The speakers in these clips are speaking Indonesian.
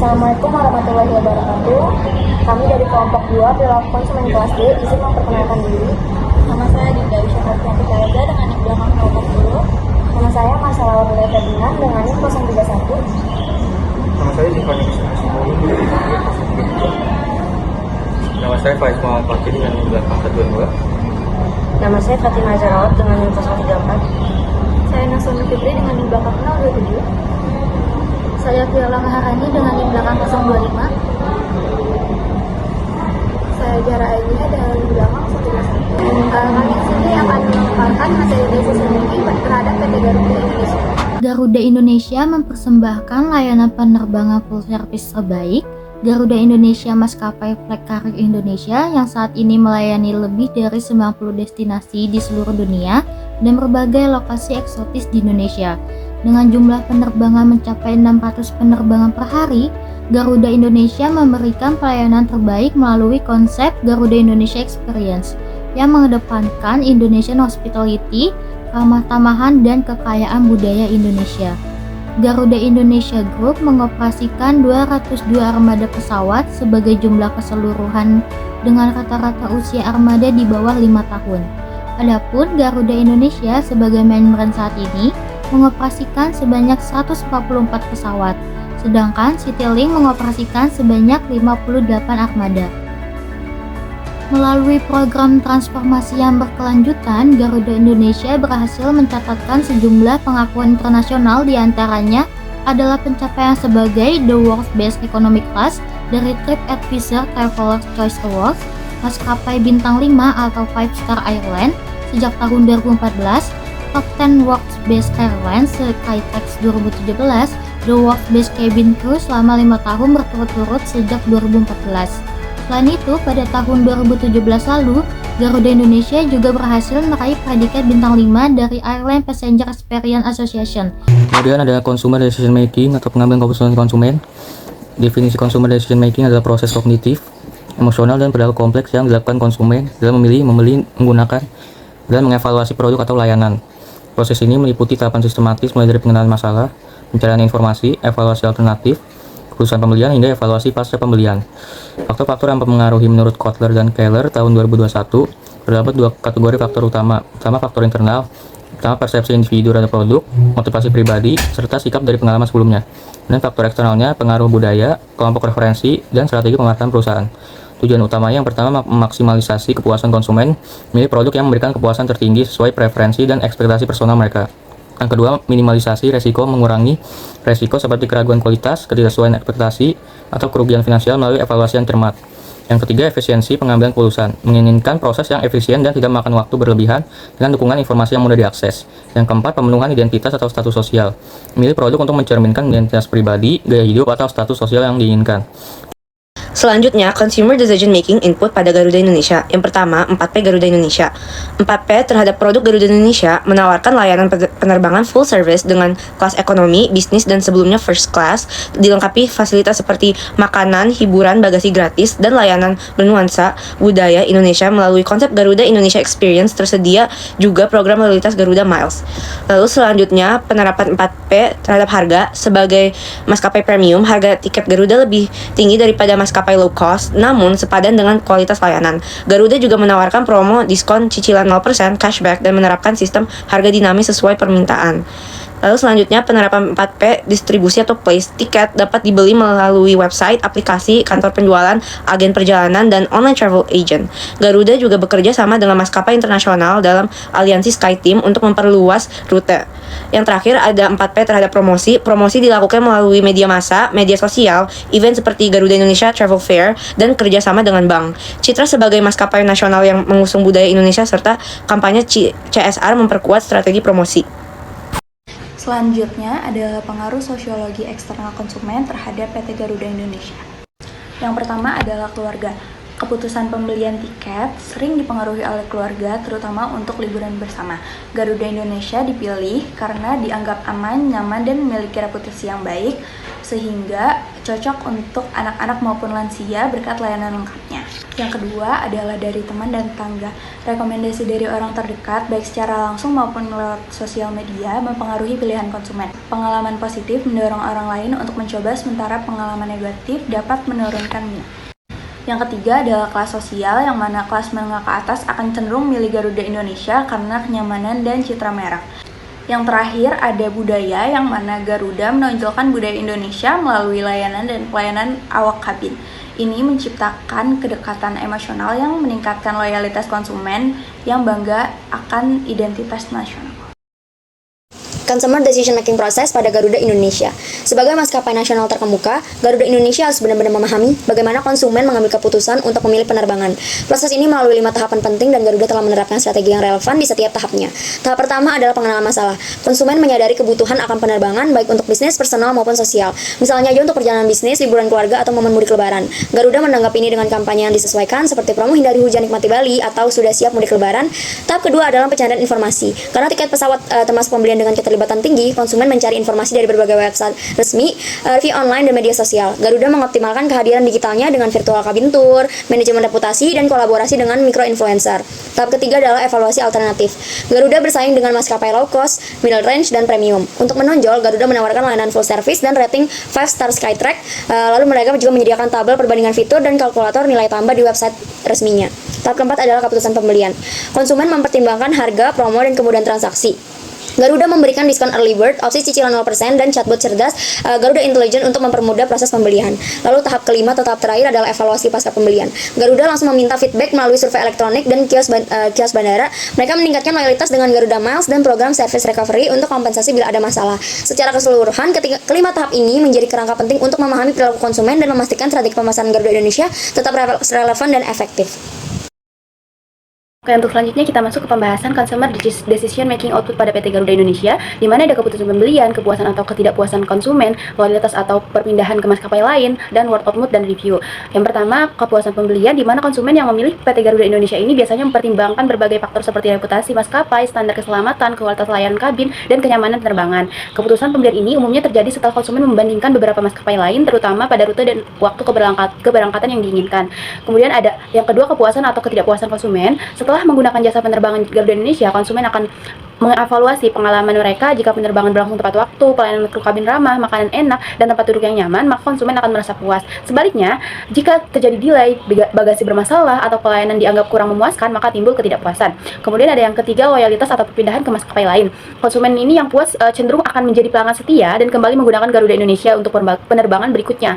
Assalamualaikum warahmatullahi wabarakatuh. Kami dari kelompok 2 perilaku konsumen kelas D izin memperkenalkan diri. Nama saya Dinda Isyarat Yantika dengan nik belakang kelompok 10. Nama saya Masalah Warga Ferdinand dengan nik 031. Nama saya Zivan Yusuf. Nama saya Faiz Muhammad Fakir dengan nik belakang 122. Nama saya Fatimah Zarawat dengan nik 034. Saya Nasrul Fitri dengan nik belakang 027. Saya Viola Maharani dengan nik belakang 025. Saya Jara Aisyah dengan nik belakang 121. Kami di sini akan memaparkan materi decision making terhadap PT Garuda Indonesia. Garuda Indonesia mempersembahkan layanan penerbangan full service terbaik. Garuda Indonesia maskapai flag carrier Indonesia yang saat ini melayani lebih dari 90 destinasi di seluruh dunia dan berbagai lokasi eksotis di Indonesia. Dengan jumlah penerbangan mencapai 600 penerbangan per hari, Garuda Indonesia memberikan pelayanan terbaik melalui konsep Garuda Indonesia Experience yang mengedepankan Indonesian Hospitality, ramah tamahan, dan kekayaan budaya Indonesia. Garuda Indonesia Group mengoperasikan 202 armada pesawat sebagai jumlah keseluruhan dengan rata-rata usia armada di bawah 5 tahun. Adapun Garuda Indonesia sebagai main brand saat ini mengoperasikan sebanyak 144 pesawat, sedangkan Citylink mengoperasikan sebanyak 58 armada. Melalui program transformasi yang berkelanjutan, Garuda Indonesia berhasil mencatatkan sejumlah pengakuan internasional, diantaranya adalah pencapaian sebagai The World's Best Economic Class dari TripAdvisor Traveler's Choice Awards, maskapai bintang 5 atau 5 Star Airline sejak tahun 2014, Top 10 World's Best Airlines Skytrax 2017, The World's Best Cabin Crew selama 5 tahun berturut-turut sejak 2014. Selain itu, pada tahun 2017 lalu, Garuda Indonesia juga berhasil meraih predikat bintang 5 dari Airline Passenger Experience Association. Kemudian ada consumer decision making atau pengambilan keputusan konsumen. Definisi consumer decision making adalah proses kognitif, emosional, dan perilaku kompleks yang dilakukan konsumen dalam memilih, membeli, menggunakan, dan mengevaluasi produk atau layanan. Proses ini meliputi tahapan sistematis mulai dari pengenalan masalah, pencarian informasi, evaluasi alternatif, keputusan pembelian, hingga evaluasi pasca pembelian. Faktor-faktor yang mempengaruhi menurut Kotler dan Keller tahun 2021 terdapat 2 kategori faktor utama. Pertama, faktor internal, pertama persepsi individu terhadap produk, motivasi pribadi, serta sikap dari pengalaman sebelumnya. Dan faktor eksternalnya, pengaruh budaya, kelompok referensi, dan strategi pemasaran perusahaan. Tujuan utamanya yang pertama memaksimalisasi kepuasan konsumen, memilih produk yang memberikan kepuasan tertinggi sesuai preferensi dan ekspektasi personal mereka. Yang kedua, minimalisasi resiko, mengurangi resiko seperti keraguan kualitas, ketidaksesuaian ekspektasi, atau kerugian finansial melalui evaluasi yang cermat. Yang ketiga, efisiensi pengambilan keputusan, menginginkan proses yang efisien dan tidak memakan waktu berlebihan dengan dukungan informasi yang mudah diakses. Yang keempat, pemenuhan identitas atau status sosial, memilih produk untuk mencerminkan identitas pribadi, gaya hidup, atau status sosial yang diinginkan. Selanjutnya, Consumer Decision Making Input pada Garuda Indonesia. Yang pertama, 4P Garuda Indonesia. 4P terhadap produk Garuda Indonesia menawarkan layanan penerbangan full service dengan kelas ekonomi, bisnis, dan sebelumnya first class, dilengkapi fasilitas seperti makanan, hiburan, bagasi gratis, dan layanan bernuansa budaya Indonesia melalui konsep Garuda Indonesia Experience. Tersedia juga program lalu lintas Garuda Miles. Lalu selanjutnya, penerapan 4P terhadap harga. Sebagai maskapai premium, harga tiket Garuda lebih tinggi daripada maskapai low cost, namun sepadan dengan kualitas layanan. Garuda juga menawarkan promo diskon cicilan 0% cashback dan menerapkan sistem harga dinamis sesuai permintaan. Lalu selanjutnya, penerapan 4P distribusi atau place tiket dapat dibeli melalui website, aplikasi, kantor penjualan, agen perjalanan, dan online travel agent. Garuda juga bekerja sama dengan maskapai internasional dalam aliansi SkyTeam untuk memperluas rute. Yang terakhir ada 4P terhadap promosi. Promosi dilakukan melalui media massa, media sosial, event seperti Garuda Indonesia Travel Fair, dan kerjasama dengan bank. Citra sebagai maskapai nasional yang mengusung budaya Indonesia serta kampanye CSR memperkuat strategi promosi. Selanjutnya adalah pengaruh sosiologi eksternal konsumen terhadap PT Garuda Indonesia. Yang pertama adalah keluarga. Keputusan pembelian tiket sering dipengaruhi oleh keluarga, terutama untuk liburan bersama. Garuda Indonesia dipilih karena dianggap aman, nyaman, dan memiliki reputasi yang baik, sehingga cocok untuk anak-anak maupun lansia berkat layanan lengkapnya. Yang kedua adalah dari teman dan tetangga. Rekomendasi dari orang terdekat, baik secara langsung maupun lewat sosial media, mempengaruhi pilihan konsumen. Pengalaman positif mendorong orang lain untuk mencoba, sementara pengalaman negatif dapat menurunkan minat. Yang ketiga adalah kelas sosial, yang mana kelas menengah ke atas akan cenderung milih Garuda Indonesia karena kenyamanan dan citra merek. Yang terakhir ada budaya, yang mana Garuda menonjolkan budaya Indonesia melalui layanan dan pelayanan awak kabin. Ini menciptakan kedekatan emosional yang meningkatkan loyalitas konsumen yang bangga akan identitas nasional. Consumer Decision Making Process pada Garuda Indonesia. Sebagai maskapai nasional terkemuka, Garuda Indonesia harus benar-benar memahami bagaimana konsumen mengambil keputusan untuk memilih penerbangan. Proses ini melalui 5 tahapan penting dan Garuda telah menerapkan strategi yang relevan di setiap tahapnya. Tahap pertama adalah pengenalan masalah. Konsumen menyadari kebutuhan akan penerbangan baik untuk bisnis, personal maupun sosial. Misalnya aja untuk perjalanan bisnis, liburan keluarga, atau momen mudik lebaran. Garuda menanggapi ini dengan kampanye yang disesuaikan seperti promo hindari hujan nikmati Bali atau sudah siap mudik lebaran. Tahap kedua adalah pencarian informasi. Karena tiket pesawat termasuk pembelian dengan keterlibatan tinggi, konsumen mencari informasi dari berbagai website resmi, review online, dan media sosial. Garuda mengoptimalkan kehadiran digitalnya dengan virtual cabin tour, manajemen reputasi, dan kolaborasi dengan micro-influencer. Tahap ketiga adalah evaluasi alternatif. Garuda bersaing dengan maskapai low cost, middle range, dan premium. Untuk menonjol, Garuda menawarkan layanan full service dan rating 5 star Skytrack. Lalu mereka juga menyediakan tabel perbandingan fitur dan kalkulator nilai tambah di website resminya. Tahap keempat adalah keputusan pembelian. Konsumen mempertimbangkan harga, promo, dan kemudahan transaksi. Garuda memberikan diskon early bird, opsi cicilan 0%, dan chatbot cerdas Garuda Intelligent untuk mempermudah proses pembelian. Lalu tahap kelima atau tahap terakhir adalah evaluasi pasca pembelian. Garuda langsung meminta feedback melalui survei elektronik dan kios bandara. Mereka meningkatkan loyalitas dengan Garuda Miles dan program service recovery untuk kompensasi bila ada masalah. Secara keseluruhan, kelima tahap ini menjadi kerangka penting untuk memahami perilaku konsumen dan memastikan strategi pemasaran Garuda Indonesia tetap relevan dan efektif. Oke, untuk selanjutnya kita masuk ke pembahasan Consumer Decision Making Output pada PT Garuda Indonesia, di mana ada keputusan pembelian, kepuasan atau ketidakpuasan konsumen, loyalitas atau perpindahan ke maskapai lain, dan word of mouth dan review. Yang pertama, kepuasan pembelian, di mana konsumen yang memilih PT Garuda Indonesia ini biasanya mempertimbangkan berbagai faktor seperti reputasi maskapai, standar keselamatan, kualitas layanan kabin, dan kenyamanan penerbangan. Keputusan pembelian ini umumnya terjadi setelah konsumen membandingkan beberapa maskapai lain, terutama pada rute dan waktu keberangkatan yang diinginkan. Kemudian ada yang kedua, kepuasan atau ketidakpuasan konsumen. Setelah menggunakan jasa penerbangan Garuda Indonesia, konsumen akan mengevaluasi pengalaman mereka. Jika penerbangan berlangsung tepat waktu, pelayanan kru kabin ramah, makanan enak, dan tempat duduk yang nyaman, maka konsumen akan merasa puas. Sebaliknya, jika terjadi delay, bagasi bermasalah, atau pelayanan dianggap kurang memuaskan, maka timbul ketidakpuasan. Kemudian ada yang ketiga, loyalitas atau perpindahan ke maskapai lain. Konsumen ini yang puas cenderung akan menjadi pelanggan setia dan kembali menggunakan Garuda Indonesia untuk penerbangan berikutnya.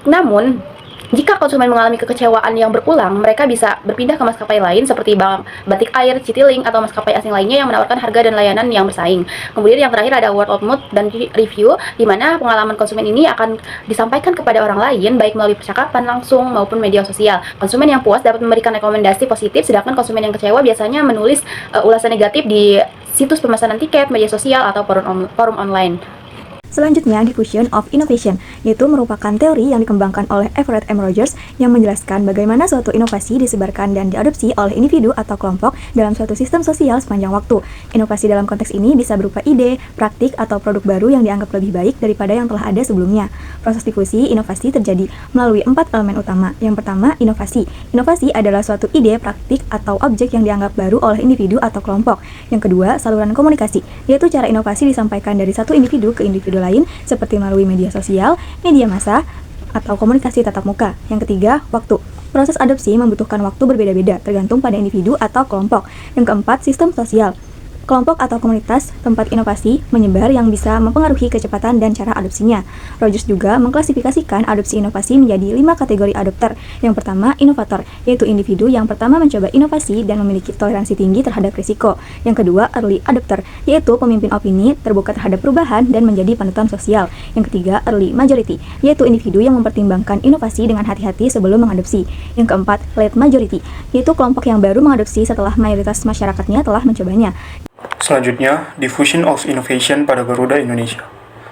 Namun, jika konsumen mengalami kekecewaan yang berulang, mereka bisa berpindah ke maskapai lain seperti Batik Air, Citylink, atau maskapai asing lainnya yang menawarkan harga dan layanan yang bersaing. Kemudian yang terakhir ada word of mouth dan review, di mana pengalaman konsumen ini akan disampaikan kepada orang lain baik melalui percakapan langsung maupun media sosial. Konsumen yang puas dapat memberikan rekomendasi positif, sedangkan konsumen yang kecewa biasanya menulis ulasan negatif di situs pemesanan tiket, media sosial, atau forum online. Selanjutnya, diffusion of innovation, yaitu merupakan teori yang dikembangkan oleh Everett M. Rogers yang menjelaskan bagaimana suatu inovasi disebarkan dan diadopsi oleh individu atau kelompok dalam suatu sistem sosial sepanjang waktu. Inovasi dalam konteks ini bisa berupa ide, praktik, atau produk baru yang dianggap lebih baik daripada yang telah ada sebelumnya. Proses difusi inovasi terjadi melalui 4 elemen utama. Yang pertama, inovasi. Inovasi adalah suatu ide, praktik, atau objek yang dianggap baru oleh individu atau kelompok. Yang kedua, saluran komunikasi, yaitu cara inovasi disampaikan dari satu individu ke individu lain seperti melalui media sosial, media massa, atau komunikasi tatap muka. Yang ketiga, waktu. Proses adopsi membutuhkan waktu berbeda-beda tergantung pada individu atau kelompok. Yang keempat, sistem sosial. Kelompok atau komunitas tempat inovasi menyebar yang bisa mempengaruhi kecepatan dan cara adopsinya. Rogers juga mengklasifikasikan adopsi inovasi menjadi 5 kategori adopter. Yang pertama, inovator, yaitu individu yang pertama mencoba inovasi dan memiliki toleransi tinggi terhadap risiko. Yang kedua, early adopter, yaitu pemimpin opini, terbuka terhadap perubahan dan menjadi panutan sosial. Yang ketiga, early majority, yaitu individu yang mempertimbangkan inovasi dengan hati-hati sebelum mengadopsi. Yang keempat, late majority, yaitu kelompok yang baru mengadopsi setelah mayoritas masyarakatnya telah mencobanya. Selanjutnya, diffusion of innovation pada Garuda Indonesia.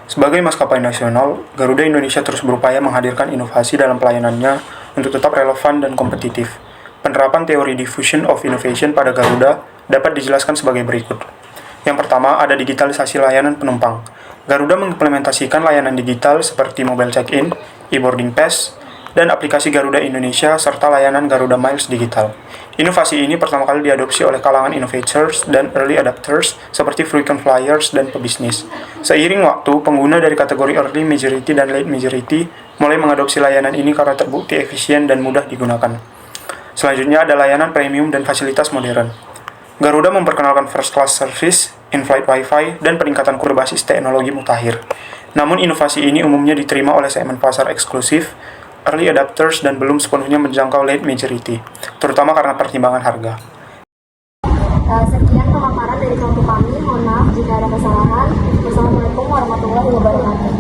Sebagai maskapai nasional, Garuda Indonesia terus berupaya menghadirkan inovasi dalam pelayanannya untuk tetap relevan dan kompetitif. Penerapan teori diffusion of innovation pada Garuda dapat dijelaskan sebagai berikut. Yang pertama, ada digitalisasi layanan penumpang. Garuda mengimplementasikan layanan digital seperti mobile check-in, e-boarding pass, dan aplikasi Garuda Indonesia serta layanan Garuda Miles Digital. Inovasi ini pertama kali diadopsi oleh kalangan innovators dan early adopters seperti frequent flyers dan pebisnis. Seiring waktu, pengguna dari kategori early majority dan late majority mulai mengadopsi layanan ini karena terbukti efisien dan mudah digunakan. Selanjutnya ada layanan premium dan fasilitas modern. Garuda memperkenalkan first class service, in-flight wifi, dan peningkatan kur berbasis teknologi mutakhir. Namun inovasi ini umumnya diterima oleh segmen pasar eksklusif, early adopters, dan belum sepenuhnya menjangkau late majority, terutama karena pertimbangan harga. Sekian pemaparan dari kelompok kami. Mohon maaf jika ada kesalahan. Wassalamualaikum warahmatullahi wabarakatuh.